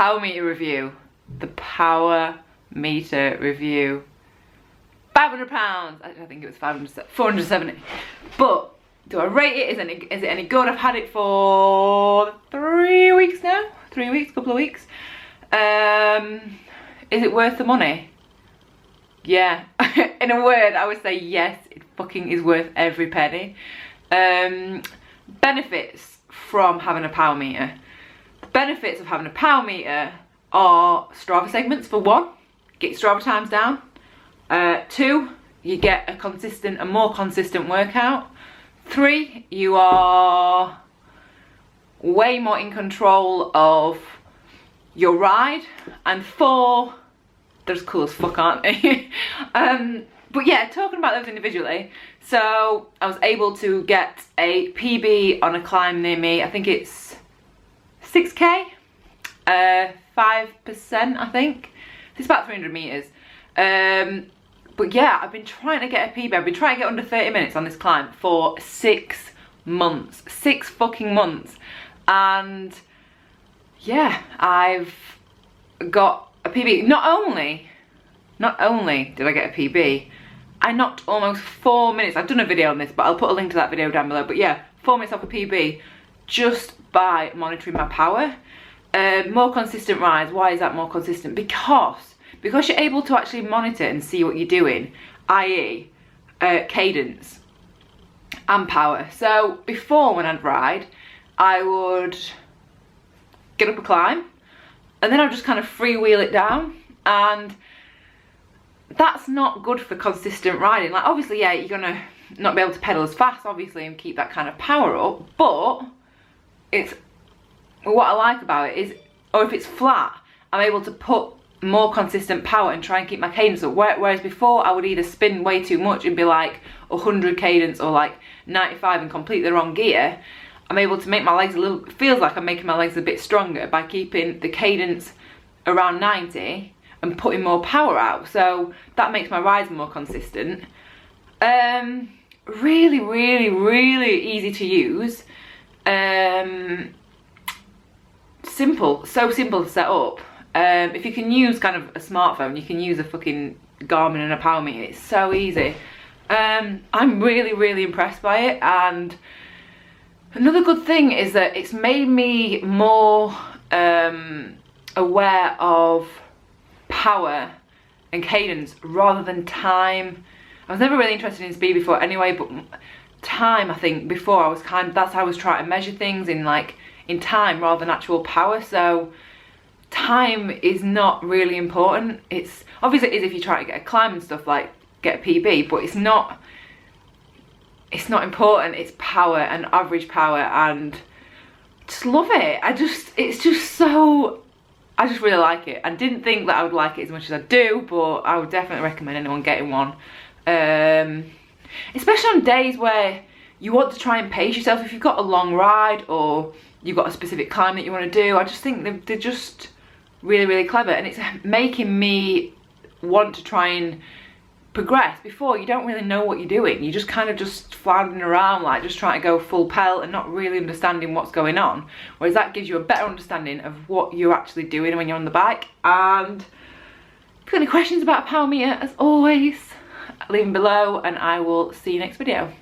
power meter review. The power meter review. £500. I think it was 470. But do I rate it? Is it any good? I've had it for 3 weeks now. 3 weeks, couple of weeks. Is it worth the money? Yeah. In a word, I would say yes, it fucking is worth every penny. Benefits from having a power meter. The benefits of having a power meter are Strava segments for one. Get your Strava times down. 2, you get a more consistent workout. 3, you are way more in control of your ride. And 4, they're just cool as fuck, aren't they? But yeah, talking about those individually, so I was able to get a PB on a climb near me. I think it's 6k, 5%, I think. It's about 300 meters. But yeah, I've been trying to get a PB. I've been trying to get under 30 minutes on this climb for 6 months. 6 fucking months. And yeah, I've got a PB. Not only did I get a PB, I knocked almost 4 minutes. I've done a video on this, but I'll put a link to that video down below. But yeah, 4 minutes off a PB just by monitoring my power. More consistent rides. Why is that more consistent? Because you're able to actually monitor and see what you're doing, i.e. cadence and power. So before, when I'd ride, I would get up a climb and then I'd just kind of freewheel it down, and that's not good for consistent riding. Like, obviously, yeah, you're gonna not be able to pedal as fast, obviously, and keep that kind of power up, but it's, what I like about it is, or if it's flat, I'm able to put more consistent power and try and keep my cadence up. Whereas before, I would either spin way too much and be like 100 cadence or like 95 and completely the wrong gear. I'm able to make my legs feels like I'm making my legs a bit stronger by keeping the cadence around 90 and putting more power out. So that makes my rides more consistent. Really, really, really easy to use. Simple, so simple to set up. If you can use kind of a smartphone, you can use a fucking Garmin and a power meter. It's so easy. I'm really, really impressed by it. And another good thing is that it's made me more aware of power and cadence rather than time. I was never really interested in speed before anyway, but time, I think, before I was that's how I was trying to measure things in time rather than actual power. So time is not really important. It's obviously it is if you try to get a climb and stuff, like get a PB, but it's not important. It's power and average power, and just love it. I just really like it. I didn't think that I would like it as much as I do, but I would definitely recommend anyone getting one. Especially on days where you want to try and pace yourself. If you've got a long ride or you've got a specific climb that you want to do, I just think they're just really, really clever, and it's making me want to try and progress. Before, you don't really know what you're doing. You're just kind of just floundering around, like just trying to go full pelt and not really understanding what's going on. Whereas that gives you a better understanding of what you're actually doing when you're on the bike. And if you've got any questions about a power meter, as always, leave them below and I will see you next video.